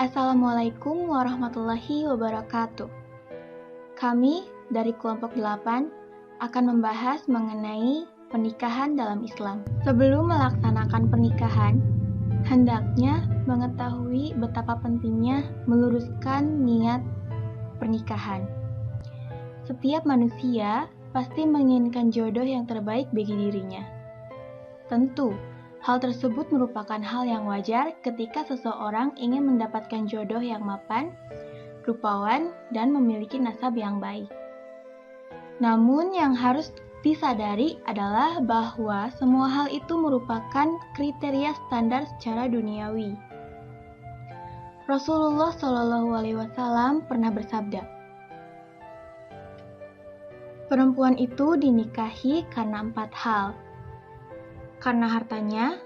Assalamualaikum warahmatullahi wabarakatuh. Kami dari kelompok 8 akan membahas mengenai pernikahan dalam Islam. Sebelum melaksanakan pernikahan, hendaknya mengetahui betapa pentingnya meluruskan niat pernikahan. Setiap manusia pasti menginginkan jodoh yang terbaik bagi dirinya. Tentu, hal tersebut merupakan hal yang wajar ketika seseorang ingin mendapatkan jodoh yang mapan, rupawan, dan memiliki nasab yang baik. Namun yang harus disadari adalah bahwa semua hal itu merupakan kriteria standar secara duniawi. Rasulullah SAW pernah bersabda, perempuan itu dinikahi karena 4 hal. Karena hartanya,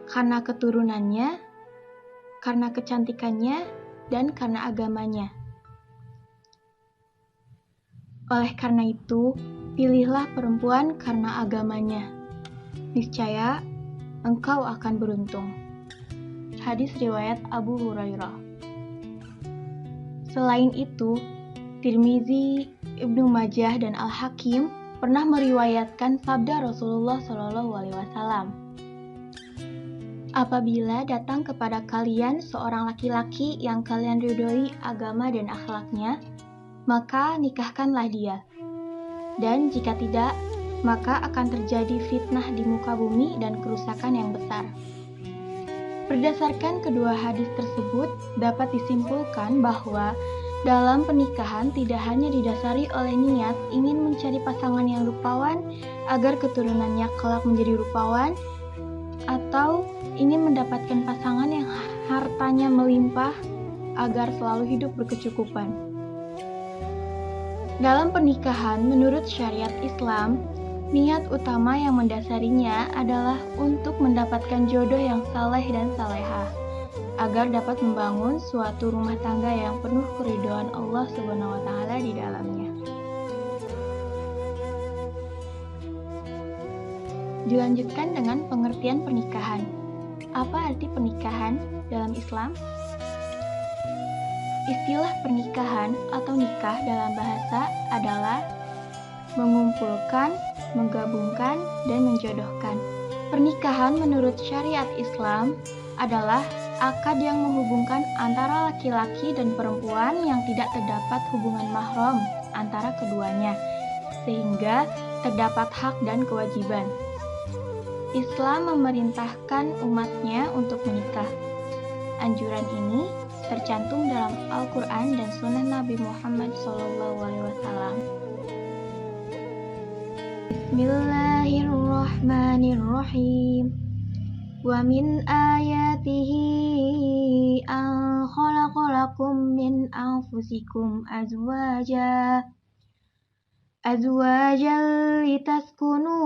karena keturunannya, karena kecantikannya, dan karena agamanya. Oleh karena itu, pilihlah perempuan karena agamanya. Niscaya, engkau akan beruntung. Hadis riwayat Abu Hurairah. Selain itu, Tirmizi, Ibnu Majah, dan Al-Hakim pernah meriwayatkan sabda Rasulullah SAW. Apabila datang kepada kalian seorang laki-laki yang kalian ridhoi agama dan akhlaknya, maka nikahkanlah dia. Dan jika tidak, maka akan terjadi fitnah di muka bumi dan kerusakan yang besar. Berdasarkan kedua hadis tersebut, dapat disimpulkan bahwa dalam pernikahan tidak hanya didasari oleh niat ingin mencari pasangan yang rupawan agar keturunannya kelak menjadi rupawan, atau ingin mendapatkan pasangan yang hartanya melimpah agar selalu hidup berkecukupan. Dalam pernikahan, menurut syariat Islam, niat utama yang mendasarinya adalah untuk mendapatkan jodoh yang saleh dan salehah, agar dapat membangun suatu rumah tangga yang penuh keridhaan Allah SWT di dalamnya. Dilanjutkan dengan pengertian pernikahan. Apa arti pernikahan dalam Islam? Istilah pernikahan atau nikah dalam bahasa adalah mengumpulkan, menggabungkan, dan menjodohkan. Pernikahan menurut syariat Islam adalah akad yang menghubungkan antara laki-laki dan perempuan yang tidak terdapat hubungan mahram antara keduanya, sehingga terdapat hak dan kewajiban. Islam memerintahkan umatnya untuk menikah. Anjuran ini tercantum dalam Al-Quran dan Sunnah Nabi Muhammad SAW. Bismillahirrahmanirrahim. Wa min ayatihi an khalaqalakum min anfusikum azwajan litaskunu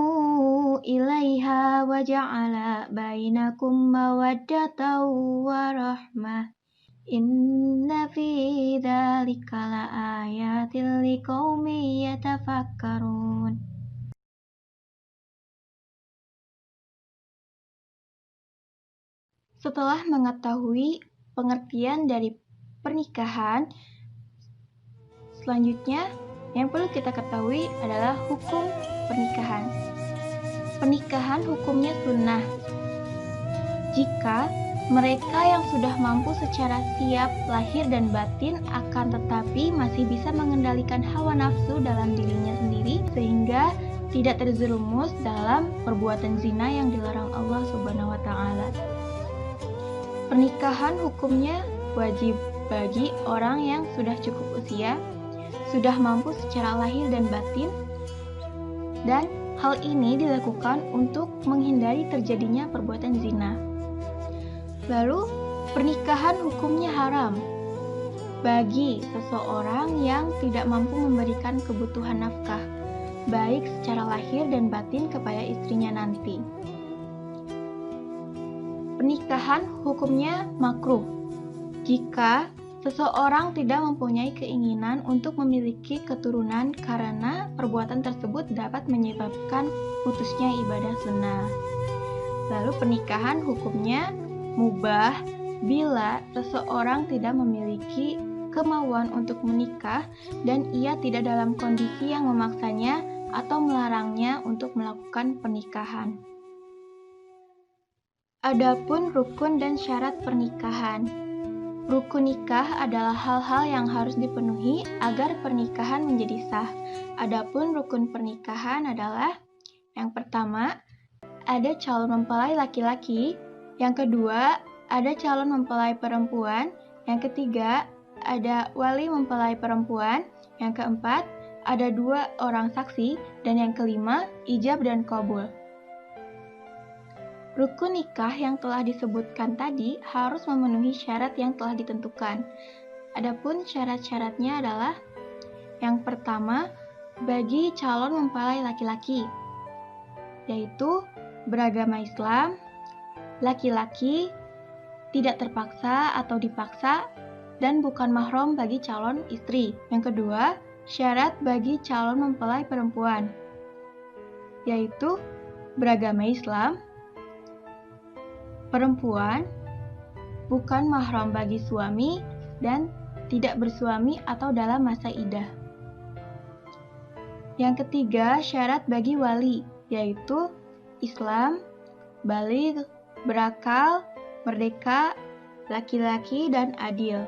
ilaiha wa ja'ala bainakum mawaddatan wa rahmah. Inna fi dzalika laayatil liqaumin yatafakkarun. Setelah mengetahui pengertian dari pernikahan, selanjutnya yang perlu kita ketahui adalah hukum pernikahan. Pernikahan hukumnya sunnah. Jika mereka yang sudah mampu secara siap lahir dan batin akan tetapi masih bisa mengendalikan hawa nafsu dalam dirinya sendiri sehingga tidak terjerumus dalam perbuatan zina yang dilarang Allah SWT. Pernikahan hukumnya wajib bagi orang yang sudah cukup usia, sudah mampu secara lahir dan batin, dan hal ini dilakukan untuk menghindari terjadinya perbuatan zina. Lalu, pernikahan hukumnya haram bagi seseorang yang tidak mampu memberikan kebutuhan nafkah, baik secara lahir dan batin kepada istrinya nanti. Pernikahan hukumnya makruh jika seseorang tidak mempunyai keinginan untuk memiliki keturunan karena perbuatan tersebut dapat menyebabkan putusnya ibadah sunnah. Lalu pernikahan hukumnya mubah bila seseorang tidak memiliki kemauan untuk menikah dan ia tidak dalam kondisi yang memaksanya atau melarangnya untuk melakukan pernikahan. Adapun rukun dan syarat pernikahan. Rukun nikah adalah hal-hal yang harus dipenuhi agar pernikahan menjadi sah. Adapun rukun pernikahan adalah yang pertama, ada calon mempelai laki-laki. Yang kedua, ada calon mempelai perempuan. Yang ketiga, ada wali mempelai perempuan. Yang keempat, ada 2 orang saksi. Dan yang kelima, ijab dan qabul. Rukun nikah yang telah disebutkan tadi harus memenuhi syarat yang telah ditentukan. Adapun syarat-syaratnya adalah yang pertama, bagi calon mempelai laki-laki, yaitu beragama Islam, laki-laki, tidak terpaksa atau dipaksa, dan bukan mahram bagi calon istri. Yang kedua, syarat bagi calon mempelai perempuan, yaitu beragama Islam, perempuan, bukan mahram bagi suami, dan tidak bersuami atau dalam masa iddah. Yang ketiga, syarat bagi wali, yaitu Islam, baligh, berakal, merdeka, laki-laki, dan adil.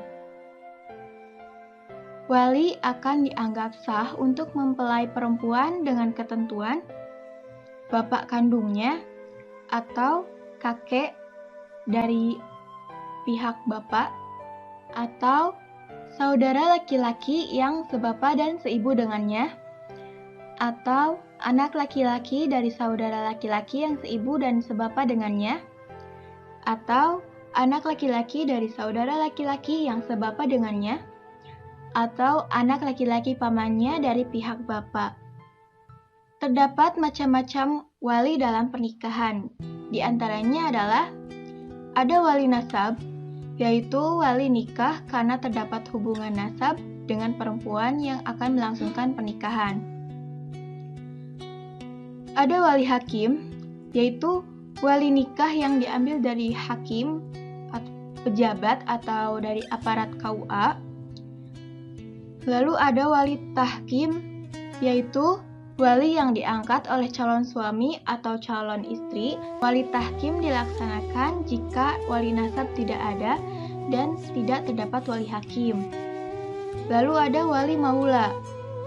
Wali akan dianggap sah untuk mempelai perempuan dengan ketentuan bapak kandungnya atau kakek dari pihak bapak atau saudara laki-laki yang sebapak dan seibu dengannya atau anak laki-laki dari saudara laki-laki yang seibu dan sebapak dengannya atau anak laki-laki dari saudara laki-laki yang sebapak dengannya atau anak laki-laki pamannya dari pihak bapak. Terdapat macam-macam wali dalam pernikahan. Di antaranya adalah ada wali nasab, yaitu wali nikah karena terdapat hubungan nasab dengan perempuan yang akan melangsungkan pernikahan. Ada wali hakim, yaitu wali nikah yang diambil dari hakim, pejabat atau dari aparat KUA. Lalu ada wali tahkim, yaitu wali yang diangkat oleh calon suami atau calon istri. Wali tahkim dilaksanakan jika wali nasab tidak ada dan tidak terdapat wali hakim. Lalu ada wali maula,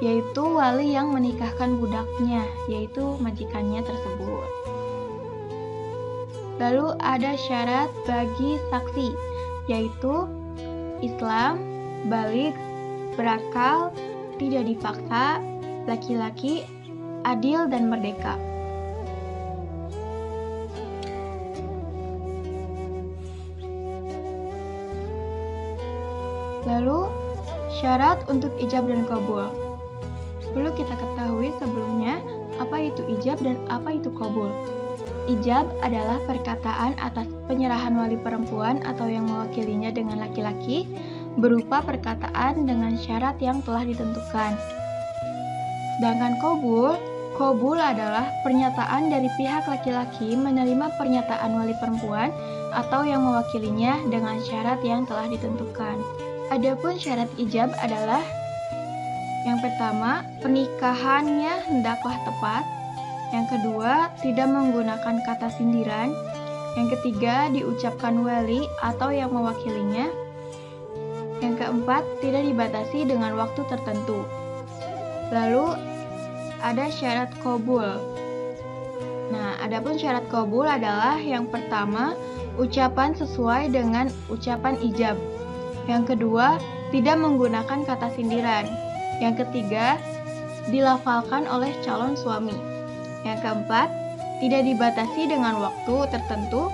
yaitu wali yang menikahkan budaknya, yaitu majikannya tersebut. Lalu ada syarat bagi saksi, yaitu Islam, baligh, berakal, tidak dipaksa, laki-laki, adil, dan merdeka. Lalu, syarat untuk ijab dan qabul. Perlu kita ketahui sebelumnya apa itu ijab dan apa itu qabul. Ijab adalah perkataan atas penyerahan wali perempuan atau yang mewakilinya dengan laki-laki berupa perkataan dengan syarat yang telah ditentukan. Sedangkan qabul adalah pernyataan dari pihak laki-laki menerima pernyataan wali perempuan atau yang mewakilinya dengan syarat yang telah ditentukan. Adapun syarat ijab adalah yang pertama, pernikahannya hendaklah tepat. Yang kedua, tidak menggunakan kata sindiran. Yang ketiga, diucapkan wali atau yang mewakilinya. Yang keempat, tidak dibatasi dengan waktu tertentu. Lalu, ada syarat qabul. Nah, adapun syarat qabul adalah yang pertama, ucapan sesuai dengan ucapan ijab. Yang kedua, tidak menggunakan kata sindiran. Yang ketiga, dilafalkan oleh calon suami. Yang keempat, tidak dibatasi dengan waktu tertentu.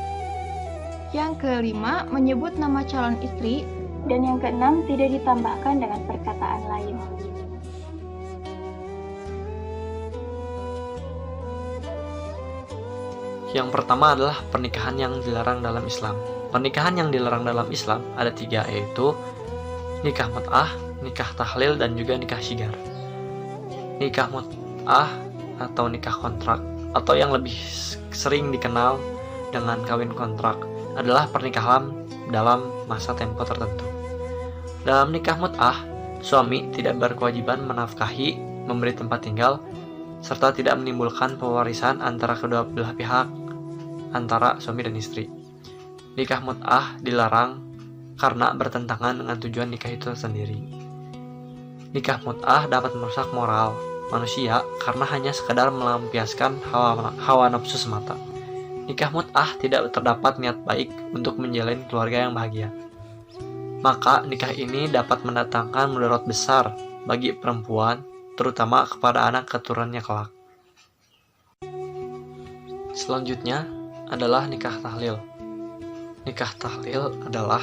Yang kelima, menyebut nama calon istri. Dan yang keenam, tidak ditambahkan dengan perkataan lain. Yang pertama adalah pernikahan yang dilarang dalam Islam. Pernikahan yang dilarang dalam Islam ada 3, yaitu nikah mut'ah, nikah tahlil, dan juga nikah syigar. Nikah mut'ah atau nikah kontrak, atau yang lebih sering dikenal dengan kawin kontrak, adalah pernikahan dalam masa tempo tertentu. Dalam nikah mut'ah, suami tidak berkewajiban menafkahi, memberi tempat tinggal, serta tidak menimbulkan pewarisan antara kedua belah pihak, antara suami dan istri. Nikah mut'ah dilarang karena bertentangan dengan tujuan nikah itu sendiri. Nikah mut'ah dapat merusak moral manusia karena hanya sekedar melampiaskan hawa nafsu semata. Nikah mut'ah tidak terdapat niat baik untuk menjalin keluarga yang bahagia. Maka nikah ini dapat mendatangkan mudarat besar bagi perempuan, terutama kepada anak keturunannya kelak. Selanjutnya adalah nikah tahlil. Nikah tahlil adalah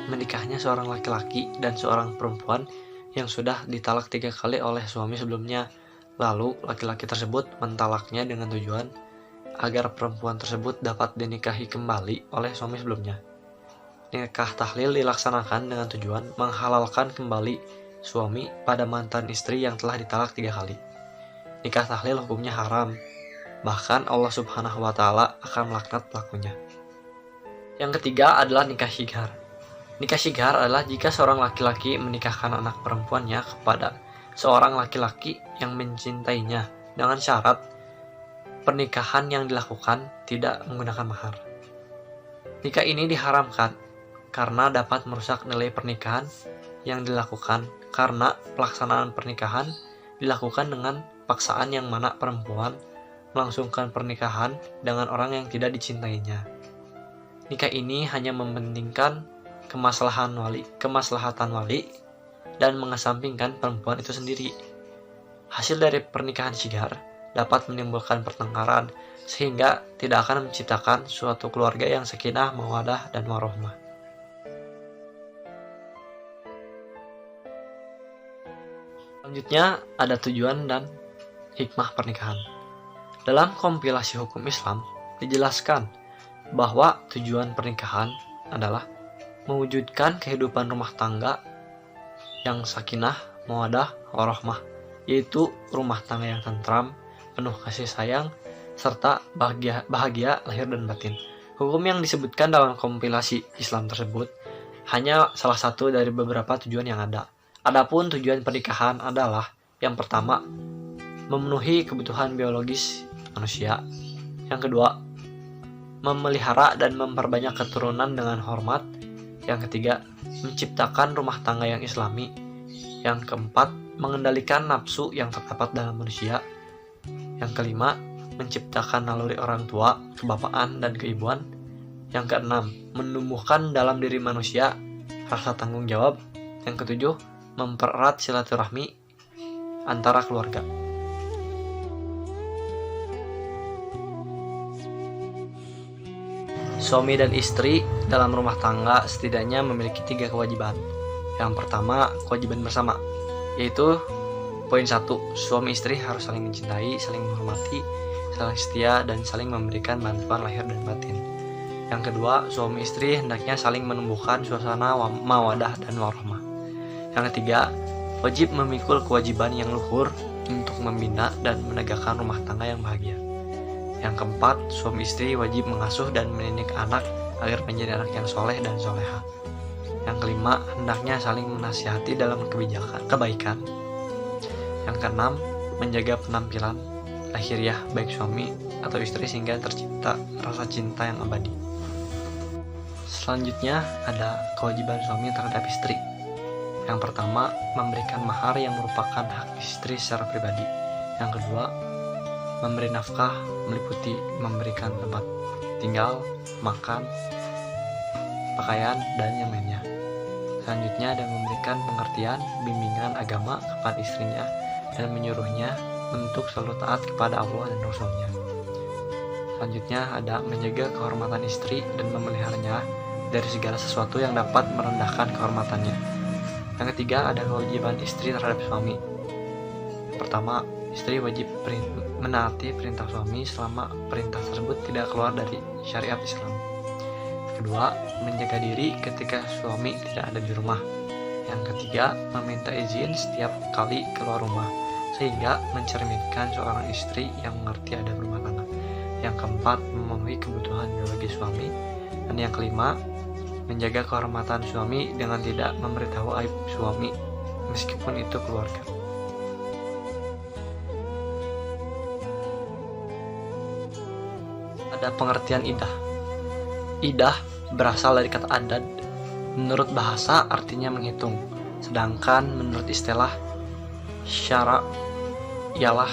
menikahnya seorang laki-laki dan seorang perempuan yang sudah ditalak 3 kali oleh suami sebelumnya. Lalu laki-laki tersebut mentalaknya dengan tujuan agar perempuan tersebut dapat dinikahi kembali oleh suami sebelumnya. Nikah tahlil dilaksanakan dengan tujuan menghalalkan kembali suami pada mantan istri yang telah ditalak 3 kali. Nikah tahlil hukumnya haram, bahkan Allah Subhanahu wa Ta'ala akan melaknat pelakunya. Yang ketiga adalah nikah syighar. Nikah syighar adalah jika seorang laki-laki menikahkan anak perempuannya kepada seorang laki-laki yang mencintainya dengan syarat pernikahan yang dilakukan tidak menggunakan mahar. Nikah ini diharamkan karena dapat merusak nilai pernikahan yang dilakukan, karena pelaksanaan pernikahan dilakukan dengan paksaan yang mana perempuan melangsungkan pernikahan dengan orang yang tidak dicintainya. Nikah ini hanya mementingkan kemaslahatan wali dan mengesampingkan perempuan itu sendiri. Hasil dari pernikahan syighar dapat menimbulkan pertengkaran sehingga tidak akan menciptakan suatu keluarga yang sakinah, mawaddah, dan warahmah. Selanjutnya ada tujuan dan hikmah pernikahan. Dalam kompilasi hukum Islam dijelaskan bahwa tujuan pernikahan adalah mewujudkan kehidupan rumah tangga yang sakinah, mawaddah, warahmah, yaitu rumah tangga yang tentram, penuh kasih sayang, serta bahagia lahir dan batin. Hukum yang disebutkan dalam kompilasi Islam tersebut hanya salah satu dari beberapa tujuan yang ada. Adapun tujuan pernikahan adalah yang pertama, memenuhi kebutuhan biologis manusia. Yang kedua, memelihara dan memperbanyak keturunan dengan hormat. Yang ketiga, menciptakan rumah tangga yang islami. Yang keempat, mengendalikan nafsu yang terdapat dalam manusia. Yang kelima, menciptakan naluri orang tua, kebapaan, dan keibuan. Yang keenam, menumbuhkan dalam diri manusia rasa tanggung jawab. Yang ketujuh, mempererat silaturahmi antara keluarga. Suami dan istri dalam rumah tangga setidaknya memiliki 3 kewajiban. Yang pertama, kewajiban bersama, yaitu poin 1, suami istri harus saling mencintai, saling menghormati, saling setia, dan saling memberikan bantuan lahir dan batin. Yang kedua, suami istri hendaknya saling menumbuhkan suasana mawadah dan warahmah. Yang ketiga, wajib memikul kewajiban yang luhur untuk membina dan menegakkan rumah tangga yang bahagia. Yang keempat, suami istri wajib mengasuh dan mendidik anak agar menjadi anak yang soleh dan soleha. Yang kelima, hendaknya saling menasihati dalam kebaikan. Yang keenam, menjaga penampilan lahiriah baik suami atau istri sehingga tercipta rasa cinta yang abadi. Selanjutnya ada kewajiban suami terhadap istri. Yang pertama, memberikan mahar yang merupakan hak istri secara pribadi. Yang kedua, memberi nafkah meliputi memberikan tempat tinggal, makan, pakaian, dan yang lainnya. Selanjutnya ada memberikan pengertian, bimbingan agama kepada istrinya dan menyuruhnya untuk selalu taat kepada Allah dan Rasul-Nya. Selanjutnya ada menjaga kehormatan istri dan memeliharanya dari segala sesuatu yang dapat merendahkan kehormatannya. Yang ketiga ada kewajiban istri terhadap suami. Pertama, istri wajib menaati perintah suami selama perintah tersebut tidak keluar dari syariat Islam. Kedua, menjaga diri ketika suami tidak ada di rumah. Yang ketiga, meminta izin setiap kali keluar rumah, sehingga mencerminkan seorang istri yang mengerti adab rumah tangga. Yang keempat, memenuhi kebutuhan biologis suami. Dan yang kelima, menjaga kehormatan suami dengan tidak memberitahu aib suami, meskipun itu keluarga. Ada pengertian idah. Idah berasal dari kata adad. Menurut bahasa artinya menghitung, sedangkan menurut istilah syara ialah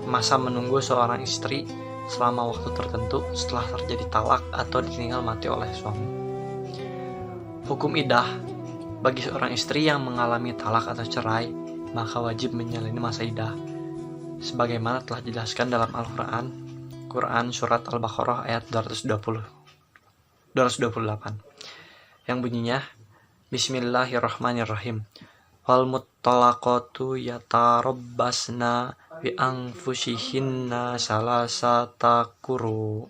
masa menunggu seorang istri selama waktu tertentu setelah terjadi talak atau ditinggal mati oleh suami. Hukum idah: bagi seorang istri yang mengalami talak atau cerai, maka wajib menjalani masa idah sebagaimana telah dijelaskan dalam Quran surat Al-Baqarah ayat 228 yang bunyinya, Bismillahirrahmanirrahim. Wal muttallaqatu yatarabbasna bi anfusihinna salasata quru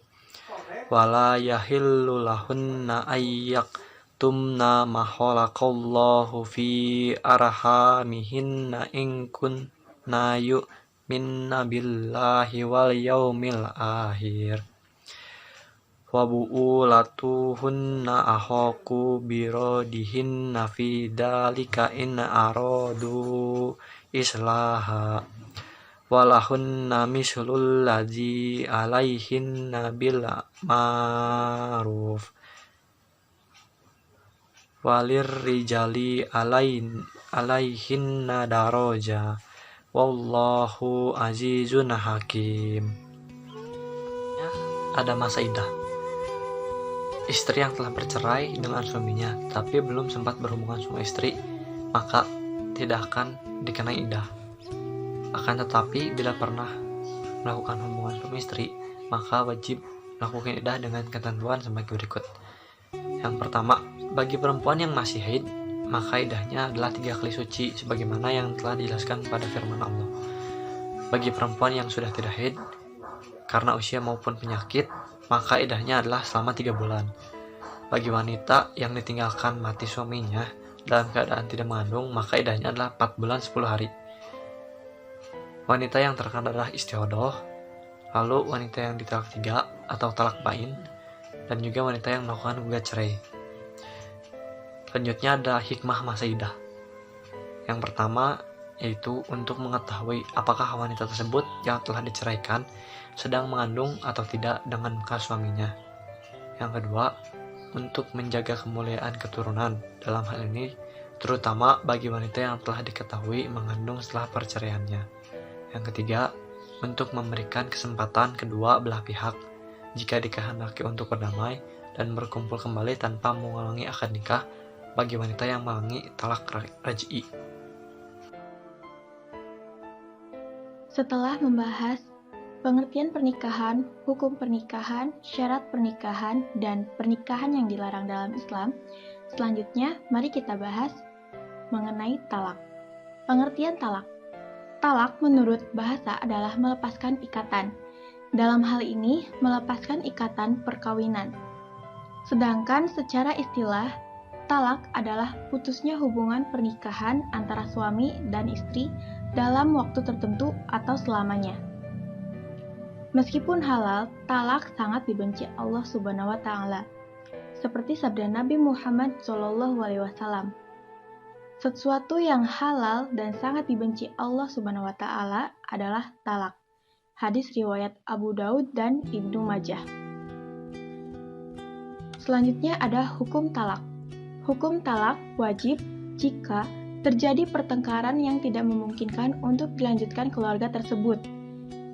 wala yahillu lahunna ayyaktumna ma khalaqallahu fi arhamihinna in kunna yu'minna billahi wal yaumil akhir wa bu'ulatuhunna ahaqu birodihinna fi dalika in aradu islaha walahunna mislul ladzi alaihinna bil ma'ruf walir rijali alaihinna daraja wallahu azizun hakim. Ada masa idah. Istri yang telah bercerai dengan suaminya tapi belum sempat berhubungan sama istri, maka tidak akan dikenai idah. Akan tetapi bila pernah melakukan hubungan suami istri, maka wajib melakukan idah dengan ketentuan sebagai berikut. Yang pertama, bagi perempuan yang masih haid, maka idahnya adalah 3 kali suci sebagaimana yang telah dijelaskan pada firman Allah. Bagi perempuan yang sudah tidak haid karena usia maupun penyakit, maka idahnya adalah selama 3 bulan. Bagi wanita yang ditinggalkan mati suaminya dalam keadaan tidak mengandung, maka idahnya adalah 4 bulan 10 hari. Wanita yang terkena darah istihadah, lalu wanita yang ditalak 3 atau talak bain, dan juga wanita yang melakukan gugat cerai. Selanjutnya ada hikmah masa idah. Yang pertama yaitu untuk mengetahui apakah wanita tersebut yang telah diceraikan sedang mengandung atau tidak dengan bekas suaminya. Yang kedua, untuk menjaga kemuliaan keturunan. Dalam hal ini, terutama bagi wanita yang telah diketahui mengandung setelah perceraiannya. Yang ketiga, untuk memberikan kesempatan kedua belah pihak jika dikehendaki untuk berdamai dan berkumpul kembali tanpa mengulangi akad nikah bagi wanita yang mengalami talak raj'i. Setelah membahas pengertian pernikahan, hukum pernikahan, syarat pernikahan, dan pernikahan yang dilarang dalam Islam, selanjutnya mari kita bahas mengenai talak. Pengertian talak. Talak menurut bahasa adalah melepaskan ikatan. Dalam hal ini, melepaskan ikatan perkawinan. Sedangkan secara istilah, talak adalah putusnya hubungan pernikahan antara suami dan istri dalam waktu tertentu atau selamanya. Meskipun halal, talak sangat dibenci Allah Subhanahu wa Ta'ala. Seperti sabda Nabi Muhammad SAW, sesuatu yang halal dan sangat dibenci Allah Subhanahu wa Ta'ala adalah talak. Hadis riwayat Abu Daud dan Ibnu Majah. Selanjutnya ada hukum talak. Hukum talak wajib jika terjadi pertengkaran yang tidak memungkinkan untuk dilanjutkan keluarga tersebut,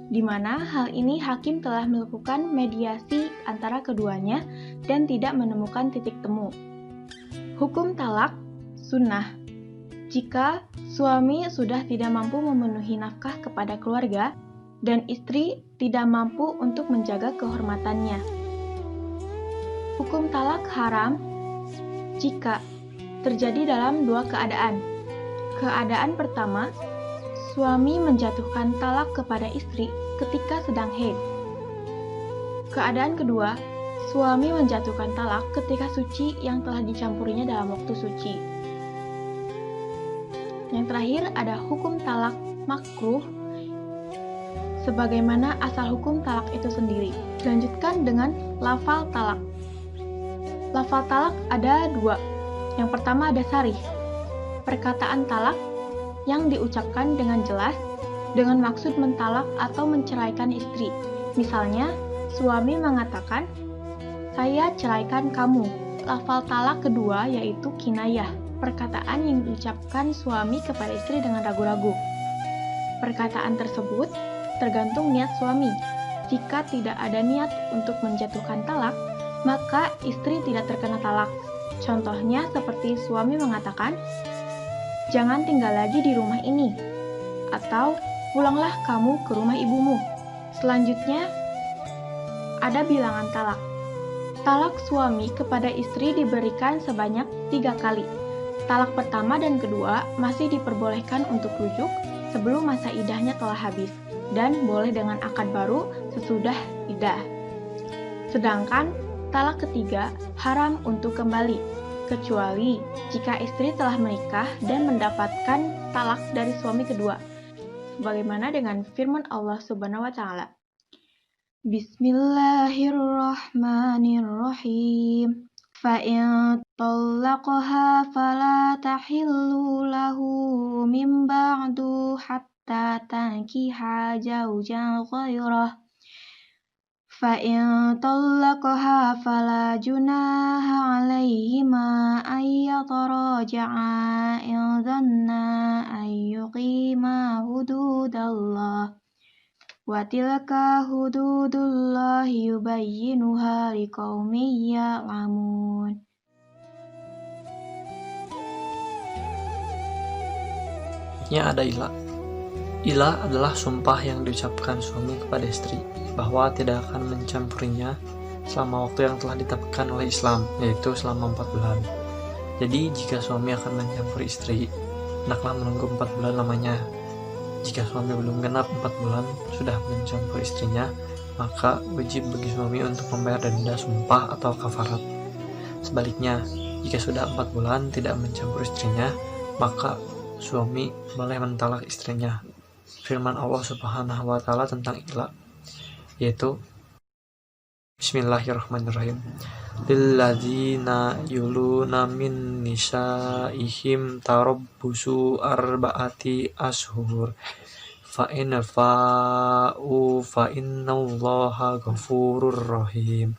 di mana hal ini hakim telah melakukan mediasi antara keduanya dan tidak menemukan titik temu. Hukum talak sunnah. Jika suami sudah tidak mampu memenuhi nafkah kepada keluarga dan istri tidak mampu untuk menjaga kehormatannya. Hukum talak haram jika terjadi dalam 2 keadaan. Keadaan pertama, suami menjatuhkan talak kepada istri ketika sedang haid. Keadaan kedua, suami menjatuhkan talak ketika suci yang telah dicampurinya dalam waktu suci. Yang terakhir ada hukum talak makruh, sebagaimana asal hukum talak itu sendiri. Dilanjutkan dengan lafal talak. Lafal talak ada dua. Yang pertama ada sarih, perkataan talak yang diucapkan dengan jelas dengan maksud mentalak atau menceraikan istri. Misalnya, suami mengatakan, "Saya ceraikan kamu." Lafal talak kedua yaitu kinayah, perkataan yang diucapkan suami kepada istri dengan ragu-ragu. Perkataan tersebut tergantung niat suami. Jika tidak ada niat untuk menjatuhkan talak, maka istri tidak terkena talak. Contohnya seperti suami mengatakan, "Jangan tinggal lagi di rumah ini," atau "Pulanglah kamu ke rumah ibumu." Selanjutnya, ada bilangan talak. Talak suami kepada istri diberikan sebanyak 3 kali. Talak pertama dan kedua masih diperbolehkan untuk rujuk sebelum masa idahnya telah habis, dan boleh dengan akad baru sesudah idah. Sedangkan talak ketiga haram untuk kembali, kecuali jika istri telah menikah dan mendapatkan talak dari suami kedua. Bagaimana dengan firman Allah Subhanahu wa Ta'ala? Bismillahirrahmanirrahim. Fa'in talaqaha fala tahillu lahu min ba'du hatta tankiha zawjan ghairah. Fa'in talaqaha fala junaha alaihima ayyataraja'a in dhanna ayyuqima hududallah. Wa tilka hududullahi yubayyinuha liqaumin ya'lamun. Ada ilah. Ilah adalah sumpah yang diucapkan suami kepada istri bahwa tidak akan mencampurinya selama waktu yang telah ditetapkan oleh Islam, yaitu selama 4 bulan. Jadi jika suami akan mencampuri istri, hendaklah menunggu 4 bulan lamanya. Jika suami belum genap 4 bulan sudah mencampuri istrinya, maka wajib bagi suami untuk membayar denda sumpah atau kafarat. Sebaliknya, jika sudah 4 bulan tidak mencampuri istrinya, maka suami boleh mentalak istrinya. Firman Allah Subhanahu wa Ta'ala tentang ilah, yaitu Bismillahirrahmanirrahim. Lilladzina yuluna min nisaihim tarabbusu arba'ati ashhur fa in fa'u fa innallaha ghafurur rahim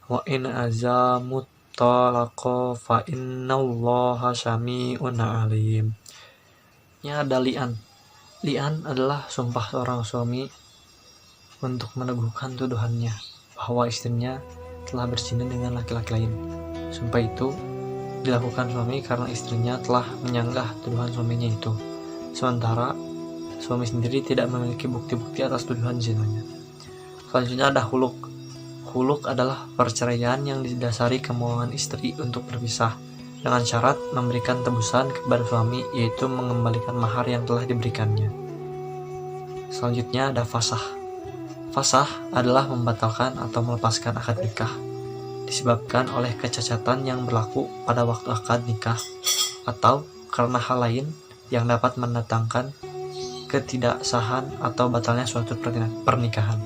wa in azamut talaqa fa innallaha sami'un alim. Ada li'an. Li'an adalah sumpah seorang suami untuk meneguhkan tuduhannya bahwa istrinya telah berzina dengan laki-laki lain. Sumpah itu dilakukan suami karena istrinya telah menyanggah tuduhan suaminya itu, sementara suami sendiri tidak memiliki bukti-bukti atas tuduhan zinanya. Selanjutnya ada huluk. Huluk adalah perceraian yang didasari kemauan istri untuk berpisah dengan syarat memberikan tebusan kepada suami, yaitu mengembalikan mahar yang telah diberikannya. Selanjutnya ada fasah. Fasah adalah membatalkan atau melepaskan akad nikah disebabkan oleh kecacatan yang berlaku pada waktu akad nikah atau karena hal lain yang dapat mendatangkan ketidaksahan atau batalnya suatu pernikahan.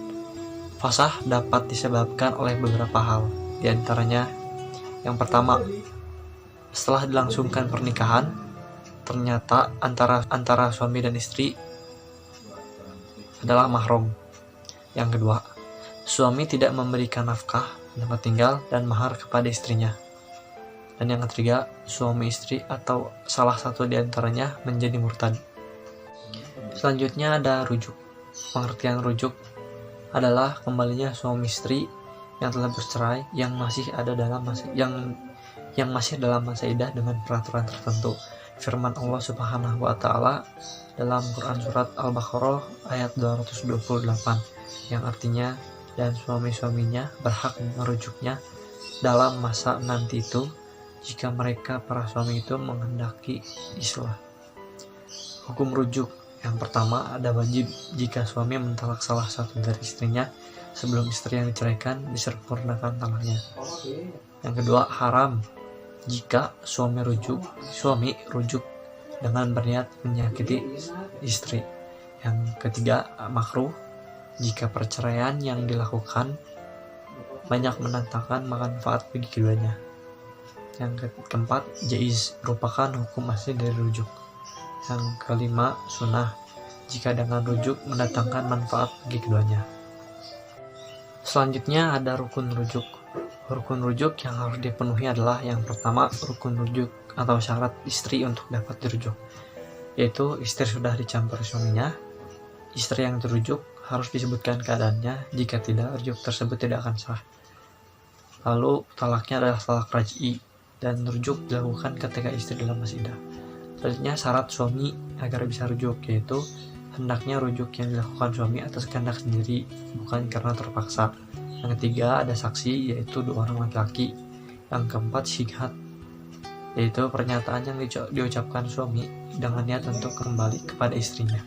Fasah dapat disebabkan oleh beberapa hal, di antaranya yang pertama, setelah dilangsungkan pernikahan ternyata antara suami dan istri adalah mahram. Yang kedua, suami tidak memberikan nafkah, tempat tinggal, dan mahar kepada istrinya. Dan yang ketiga, suami istri atau salah satu di antaranya menjadi murtad. Selanjutnya ada rujuk. Pengertian rujuk adalah kembalinya suami istri yang telah bercerai yang masih dalam masa iddah dengan peraturan tertentu. Firman Allah Subhanahu wa Ta'ala dalam Quran surat Al-Baqarah ayat 228 yang artinya, dan suami-suaminya berhak merujuknya dalam masa nanti itu jika mereka para suami itu menghendaki islah. Hukum rujuk yang pertama, ada wajib jika suami mentalak salah satu dari istrinya sebelum istri yang diceraikan disempurnakan talaknya. Yang kedua, haram jika suami rujuk dengan berniat menyakiti istri. Yang ketiga, makruh jika perceraian yang dilakukan banyak mendatangkan manfaat bagi keduanya. Yang keempat, jaiz, merupakan hukum asli dari rujuk. Yang kelima, sunnah, jika dengan rujuk mendatangkan manfaat bagi keduanya. Selanjutnya ada rukun rujuk. Rukun rujuk yang harus dipenuhi adalah yang pertama, rukun rujuk atau syarat istri untuk dapat dirujuk, yaitu istri sudah dicampur suaminya. Istri yang dirujuk harus disebutkan keadaannya, jika tidak, rujuk tersebut tidak akan sah. Lalu talaknya adalah talak raj'i, dan rujuk dilakukan ketika istri dalam masa iddah. Selanjutnya syarat suami agar bisa rujuk, yaitu hendaknya rujuk yang dilakukan suami atas kehendak sendiri, bukan karena terpaksa. Yang ketiga ada saksi, yaitu 2 orang laki-laki. Yang keempat syihad, yaitu pernyataan yang diucapkan suami dengan niat untuk kembali kepada istrinya.